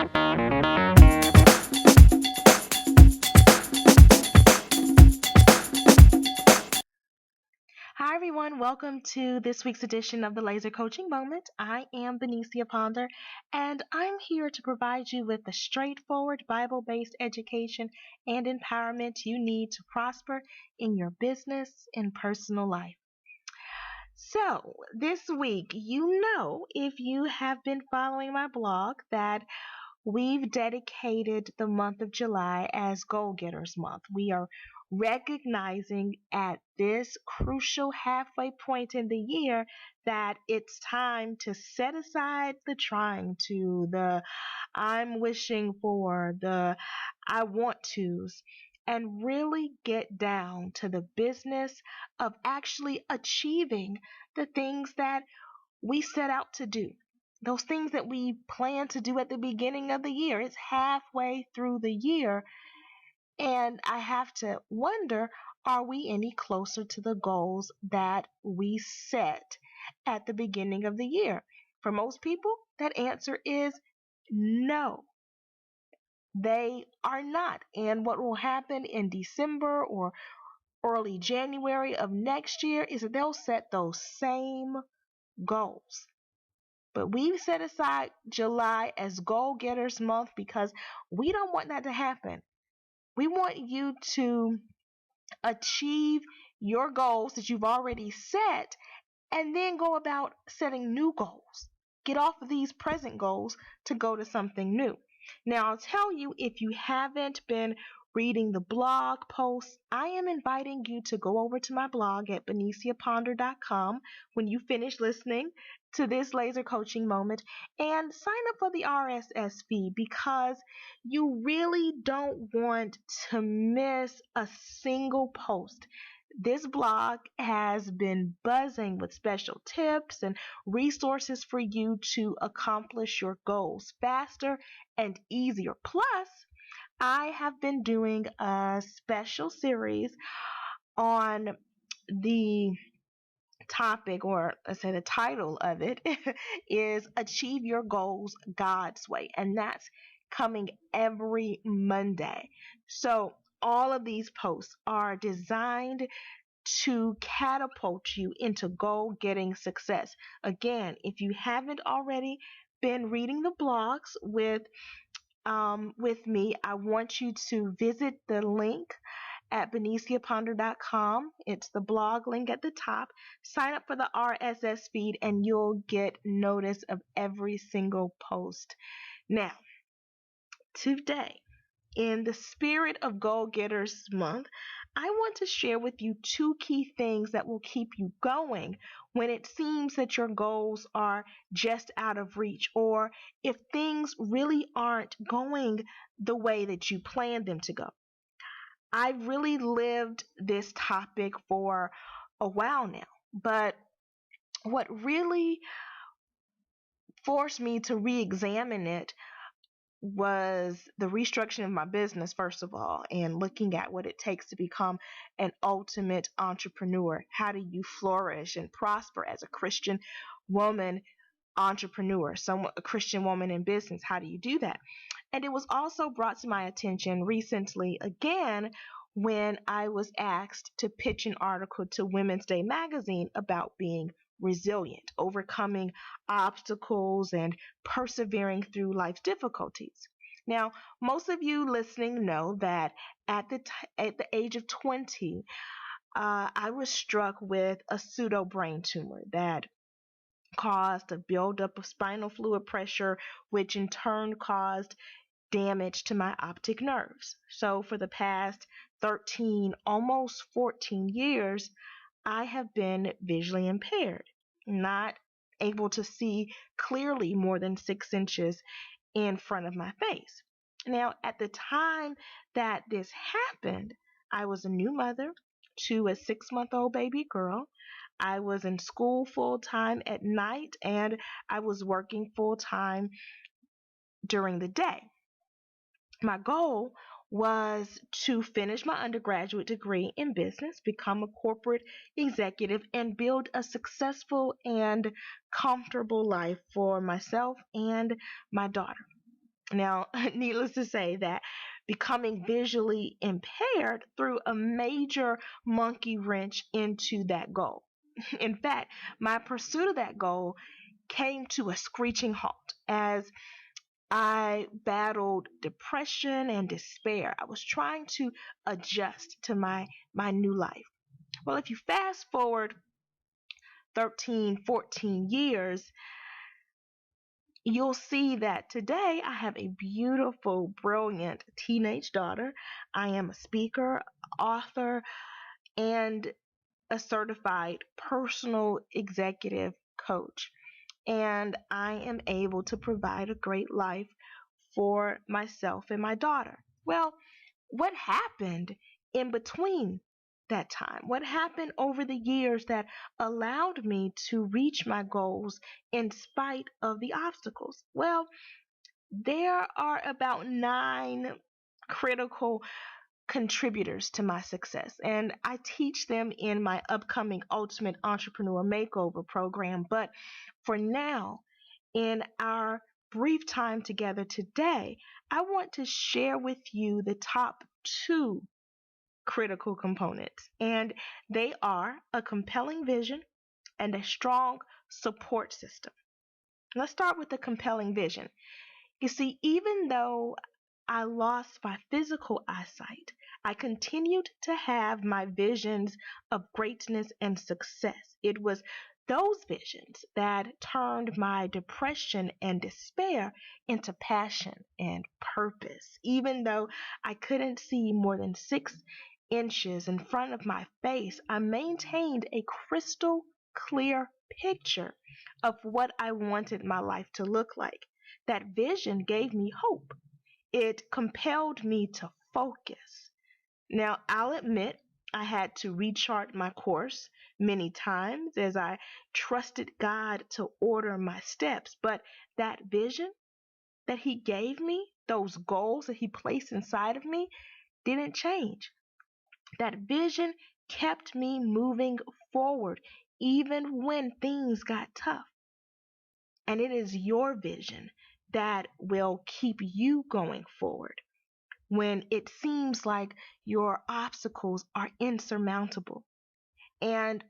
Hi, everyone. Welcome to this week's edition of the Laser Coaching Moment. I am Benecia, and I'm here to provide you with the straightforward Bible based education and empowerment you need to prosper in your business and personal life. So, this week, if you have been following my blog, that we've dedicated the month of July as Goal Getters Month. We are recognizing at this crucial halfway point in the year that it's time to set aside the trying to, the I'm wishing for, the I want tos, and really get down to the business of actually achieving the things that we set out to do. Those things that we plan to do at the beginning of the year. It's halfway through the year, and I have to wonder, are we any closer to the goals that we set at the beginning of the year? For most people, that answer is no. They are not. And what will happen in December or early January of next year is that they'll set those same goals. But we set aside July as Goal Getters Month because we don't want that to happen. We want you to achieve your goals that you've already set and then go about setting new goals. Get off of these present goals to go to something new. Now, I'll tell you, if you haven't been reading the blog posts, I am inviting you to go over to my blog at beneciaponder.com when you finish listening to this laser coaching moment and sign up for the RSS feed because you really don't want to miss a single post. This blog has been buzzing with special tips and resources for you to accomplish your goals faster and easier. Plus, I have been doing a special series on the topic, or let's say the title of it, is Achieve Your Goals God's Way. And that's coming every Monday. So all of these posts are designed to catapult you into goal getting success. Again, if you haven't already been reading the blogs with me, I want you to visit the link at beneciaponder.com. It's the blog link at the top. Sign up for the RSS feed and you'll get notice of every single post. Now, today, in the spirit of Goal Getters Month, I want to share with you two key things that will keep you going when it seems that your goals are just out of reach, or if things really aren't going the way that you planned them to go. I've really lived this topic for a while now, but what really forced me to re-examine it was the restructuring of my business, first of all, and looking at what it takes to become an ultimate entrepreneur. How do you flourish and prosper as a Christian woman entrepreneur, a Christian woman in business? How do you do that? And it was also brought to my attention recently again when I was asked to pitch an article to Women's Day magazine about being resilient, overcoming obstacles, and persevering through life's difficulties. Now, most of you listening know that at the age of 20, I was struck with a pseudo brain tumor that caused a buildup of spinal fluid pressure, which in turn caused damage to my optic nerves. So for the past 13, almost 14 years, I have been visually impaired, not able to see clearly more than 6 inches in front of my face. Now, at the time that this happened, I was a new mother to a 6-month-old baby girl. I was in school full time at night, and I was working full time during the day. My goal was to finish my undergraduate degree in business, become a corporate executive, and build a successful and comfortable life for myself and my daughter. Now, needless to say that becoming visually impaired threw a major monkey wrench into that goal. In fact, my pursuit of that goal came to a screeching halt as I battled depression and despair. I was trying to adjust to my new life. Well, if you fast forward 13, 14 years, you'll see that today I have a beautiful, brilliant teenage daughter. I am a speaker, author, and a certified personal executive coach. And I am able to provide a great life for myself and my daughter. Well, what happened in between that time? What happened over the years that allowed me to reach my goals in spite of the obstacles? Well, there are about 9 critical contributors to my success, and I teach them in my upcoming Ultimate Entrepreneur Makeover program. But for now, in our brief time together today, I want to share with you the top 2 critical components, and they are a compelling vision and a strong support system. Let's start with the compelling vision. You see, even though I lost my physical eyesight, I continued to have my visions of greatness and success. It was those visions that turned my depression and despair into passion and purpose. Even though I couldn't see more than 6 inches in front of my face, I maintained a crystal clear picture of what I wanted my life to look like. That vision gave me hope. It compelled me to focus. Now, I'll admit I had to rechart my course many times as I trusted God to order my steps, but that vision that He gave me, those goals that He placed inside of me, didn't change. That vision kept me moving forward even when things got tough. And it is your vision that will keep you going forward when it seems like your obstacles are insurmountable. And,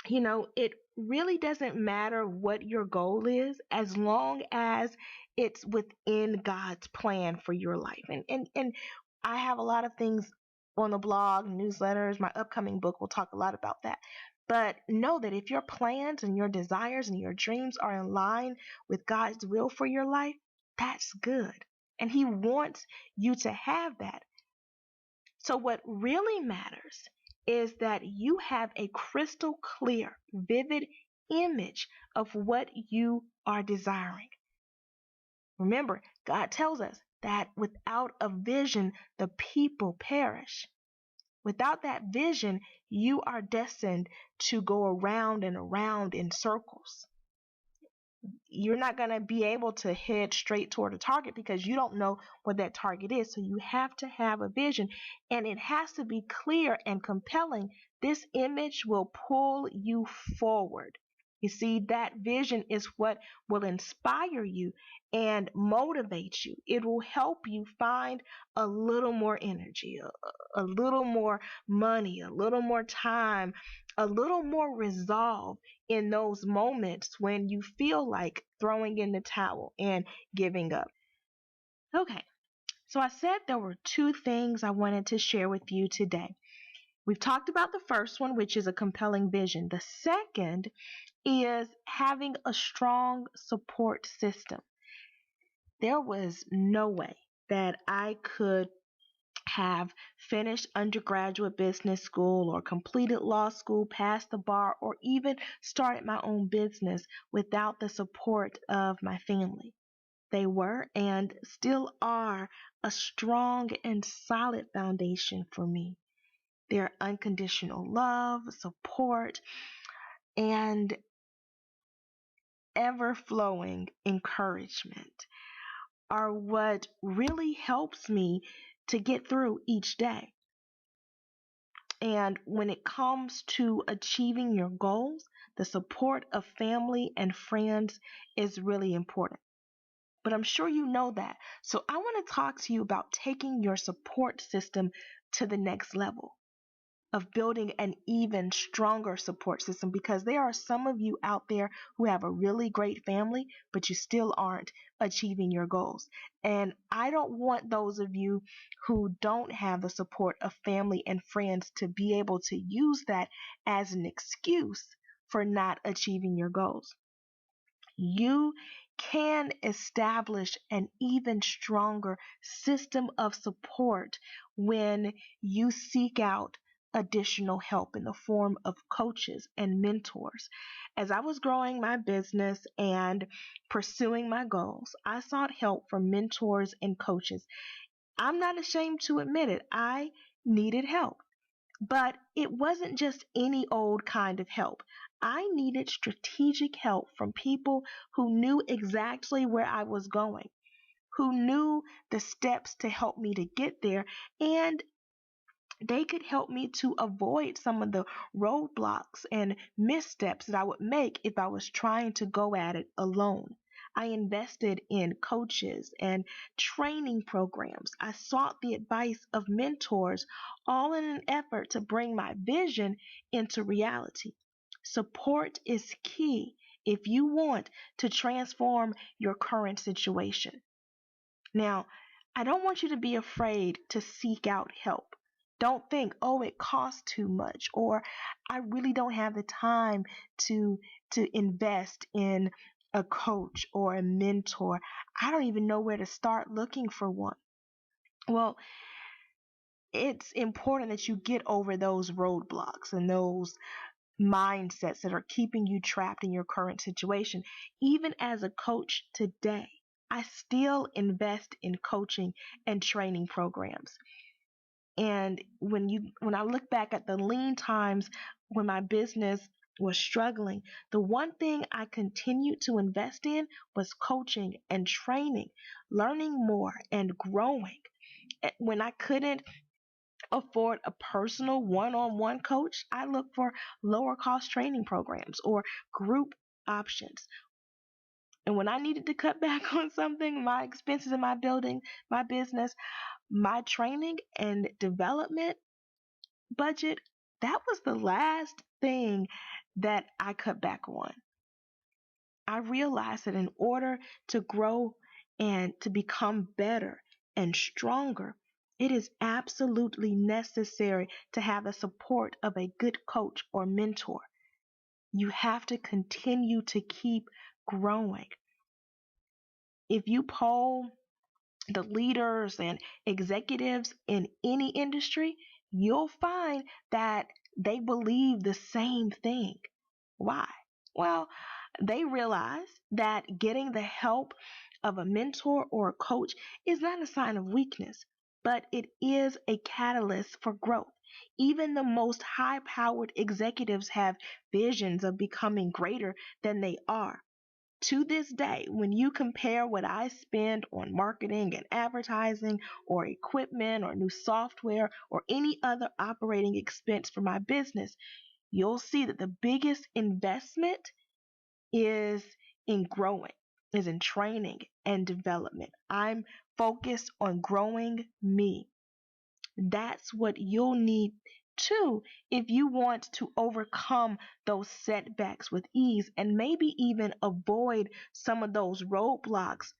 it really doesn't matter what your goal is as long as it's within God's plan for your life. And I have a lot of things on the blog, newsletters, my upcoming book will talk a lot about that. But know that if your plans and your desires and your dreams are in line with God's will for your life, that's good. And He wants you to have that. So, what really matters is that you have a crystal clear, vivid image of what you are desiring. Remember, God tells us that without a vision, the people perish. Without that vision, you are destined to go around and around in circles. You're not going to be able to head straight toward a target because you don't know what that target is. So you have to have a vision, and it has to be clear and compelling. This image will pull you forward. You see, that vision is what will inspire you and motivate you. It will help you find a little more energy, a little more money, a little more time, a little more resolve in those moments when you feel like throwing in the towel and giving up. Okay, so I said there were 2 things I wanted to share with you today. We've talked about the first one, which is a compelling vision. The second is having a strong support system. There was no way that I could have finished undergraduate business school or completed law school, passed the bar, or even started my own business without the support of my family. They were and still are a strong and solid foundation for me. Their unconditional love, support, and ever flowing encouragement are what really helps me to get through each day. And when it comes to achieving your goals, the support of family and friends is really important. but I'm sure you know that. So I want to talk to you about taking your support system to the next level, of building an even stronger support system, because there are some of you out there who have a really great family, but you still aren't achieving your goals. And I don't want those of you who don't have the support of family and friends to be able to use that as an excuse for not achieving your goals. You can establish an even stronger system of support when you seek out additional help in the form of coaches and mentors. As I was growing my business and pursuing my goals, I sought help from mentors and coaches. I'm not ashamed to admit it. I needed help. But it wasn't just any old kind of help. I needed strategic help from people who knew exactly where I was going, who knew the steps to help me to get there, and they could help me to avoid some of the roadblocks and missteps that I would make if I was trying to go at it alone. I invested in coaches and training programs. I sought the advice of mentors, all in an effort to bring my vision into reality. Support is key if you want to transform your current situation. Now, I don't want you to be afraid to seek out help. Don't think, oh, it costs too much, or I really don't have the time to invest in a coach or a mentor. I don't even know where to start looking for one. Well, it's important that you get over those roadblocks and those mindsets that are keeping you trapped in your current situation. Even as a coach today, I still invest in coaching and training programs. And when I look back at the lean times when my business was struggling, the one thing I continued to invest in was coaching and training, learning more and growing. When I couldn't afford a personal one-on-one coach, I looked for lower cost training programs or group options. And when I needed to cut back on something, my expenses in my building, my business, my training and development budget, that was the last thing that I cut back on. I realized that in order to grow and to become better and stronger, it is absolutely necessary to have the support of a good coach or mentor. You have to continue to keep growing. If you poll the leaders and executives in any industry, you'll find that they believe the same thing. Why? Well, they realize that getting the help of a mentor or a coach is not a sign of weakness, but it is a catalyst for growth. Even the most high powered executives have visions of becoming greater than they are. To this day, when you compare what I spend on marketing and advertising or equipment or new software or any other operating expense for my business, you'll see that the biggest investment is in growing, is in training and development. I'm focused on growing me. That's what you'll need too if you want to overcome those setbacks with ease and maybe even avoid some of those roadblocks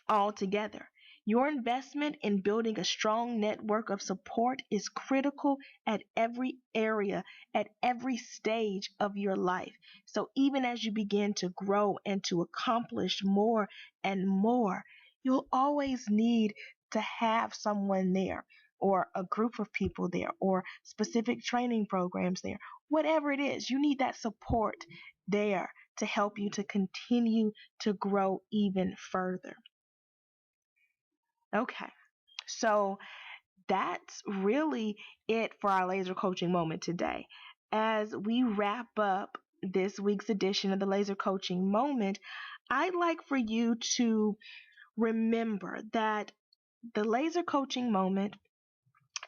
altogether. Your investment in building a strong network of support is critical at every area, at every stage of your life. So even as you begin to grow and to accomplish more and more, you'll always need to have someone there, or a group of people there, or specific training programs there. Whatever it is, you need that support there to help you to continue to grow even further. Okay, so that's really it for our laser coaching moment today. As we wrap up this week's edition of the laser coaching moment, I'd like for you to remember that the laser coaching moment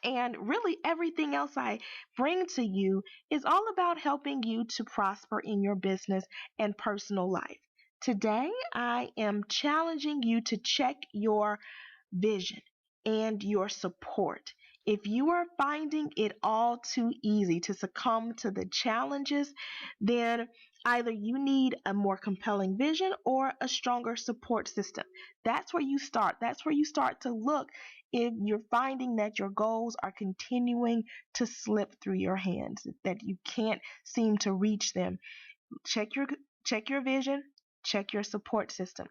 and really everything else I bring to you is all about helping you to prosper in your business and personal life, Today, I am challenging you to check your vision and your support. If you are finding it all too easy to succumb to the challenges, then either you need a more compelling vision or a stronger support system. That's where you start. That's where you start to look if you're finding that your goals are continuing to slip through your hands, that you can't seem to reach them. Check your check your vision, check your support system.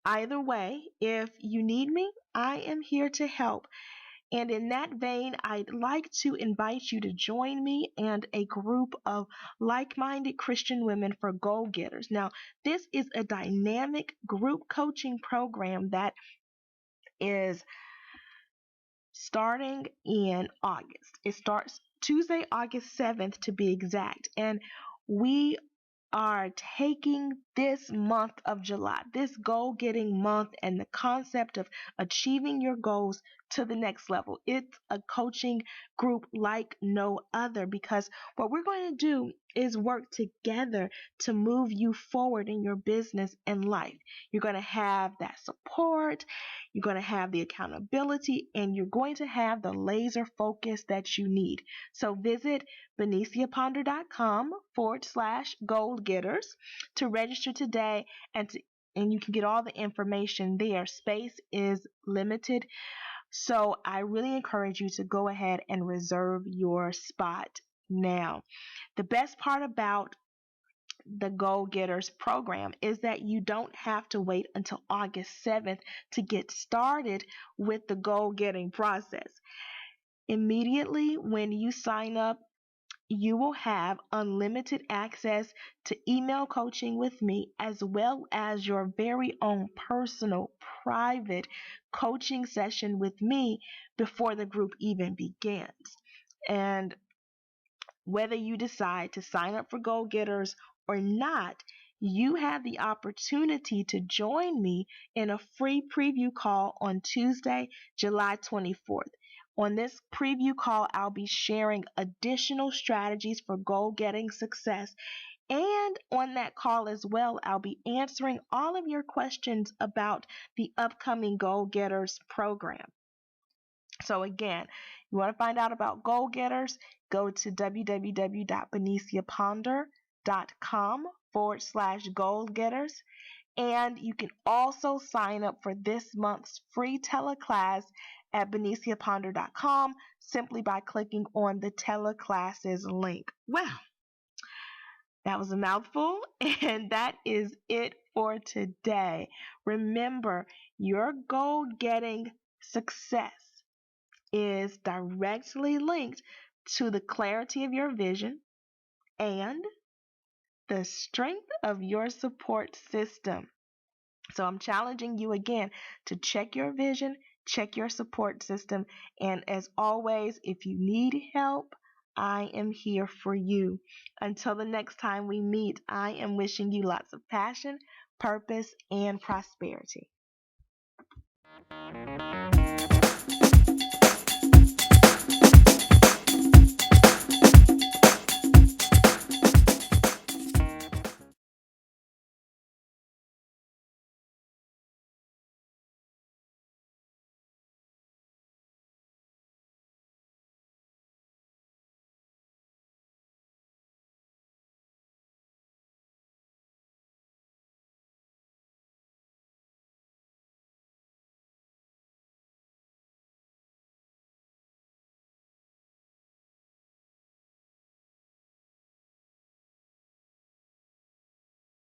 Either way, if you need me, I am here to help. And in that vein, I'd like to invite you to join me and a group of like minded Christian women for goal getters. Now, this is a dynamic group coaching program that is starting in August. It starts Tuesday, August 7th to be exact. And we are taking this month of July, this goal getting month, and the concept of achieving your goals to the next level. It's a coaching group like no other because what we're going to do is work together to move you forward in your business and life. You're going to have that support, you're going to have the accountability, and you're going to have the laser focus that you need. So visit beneciaponder.com/gold getters to register today, and you can get all the information there. Space is limited, so I really encourage you to go ahead and reserve your spot now. The best part about the Goal Getters program is that you don't have to wait until August 7th to get started with the goal getting process. Immediately when you sign up, you will have unlimited access to email coaching with me, as well as your very own personal, private coaching session with me before the group even begins. And whether you decide to sign up for Goal Getters or not, you have the opportunity to join me in a free preview call on Tuesday, July 24th. On this preview call, I'll be sharing additional strategies for goal getting success. And on that call as well, I'll be answering all of your questions about the upcoming Goal Getters program. So again, you want to find out about goal getters, go to www.beneciaponder.com/goal getters. And you can also sign up for this month's free teleclass at beneciaponder.com simply by clicking on the teleclasses link. Well, that was a mouthful, and that is it for today. Remember, your goal getting success is directly linked to the clarity of your vision and the strength of your support system. So I'm challenging you again to check your vision, check your support system, and as always, if you need help, I am here for you. Until the next time we meet, I am wishing you lots of passion, purpose, and prosperity.